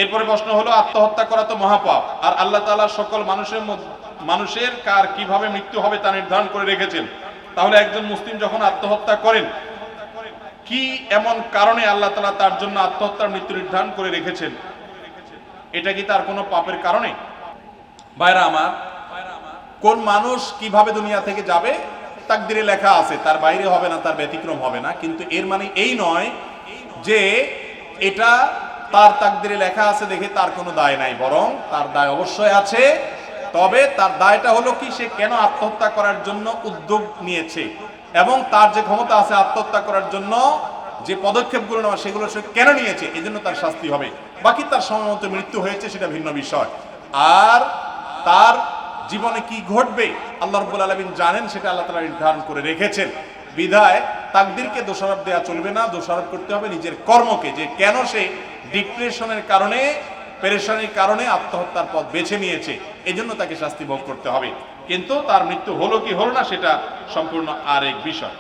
এরপরে প্রশ্ন হলো, আত্মহত্যা করা তো মহাপাপ, আর আল্লাহ তাআলা সকল মানুষের কার কিভাবে মৃত্যু হবে তা নির্ধারণ করে রেখেছেন। তাহলে একজন মুসলিম যখন আত্মহত্যা করেন, কি এমন কারণে আল্লাহ তাআলা তার জন্য আত্মহত্যার মৃত্যু নির্ধারণ করে রেখেছেন? এটা কি তার কোনো পাপের কারণে? ভাইরা আমার, কোন মানুষ কিভাবে দুনিয়া থেকে যাবে তাকদিরে লেখা আছে, তার বাইরে হবে না, তার ব্যতিক্রম হবে না। কিন্তু এর মানে এই নয় যে এটা তার তাকদিরে লেখা আছে দেখে তার কোনো দায় নাই, বরং তার দায় অবশ্যই আছে। তবে তার দায়টা হলো কি, সে কেন আত্মহত্যা করার জন্য উদ্যোগ নিয়েছে এবং তার যে ক্ষমতা আছে আত্মহত্যা করার জন্য যে পদক্ষেপগুলো নেওয়া সেগুলো সে কেন নিয়েছে, এই জন্য তার শাস্তি হবে। বাকি তার সময় মতো মৃত্যু হয়েছে সেটা ভিন্ন বিষয়। আর তার জীবনে কি ঘটবে আল্লাহ রাব্বুল আলামিন জানেন, সেটা আল্লাহ তাআলা নির্ধারণ করে রেখেছেন। বিধায় তাকদীরকে দোষারোপ দেওয়া চলবে না, দোষারোপ করতে হবে নিজের কর্মকে, যে কেন সে ডিপ্রেশনের কারণে, পেরেশানির কারণে আত্মহত্যার পথ বেছে নিয়েছে, এজন্য তাকে শাস্তি ভোগ করতে হবে। কিন্তু তার মৃত্যু হলো কি হলো না সেটা সম্পূর্ণ আরেক বিষয়।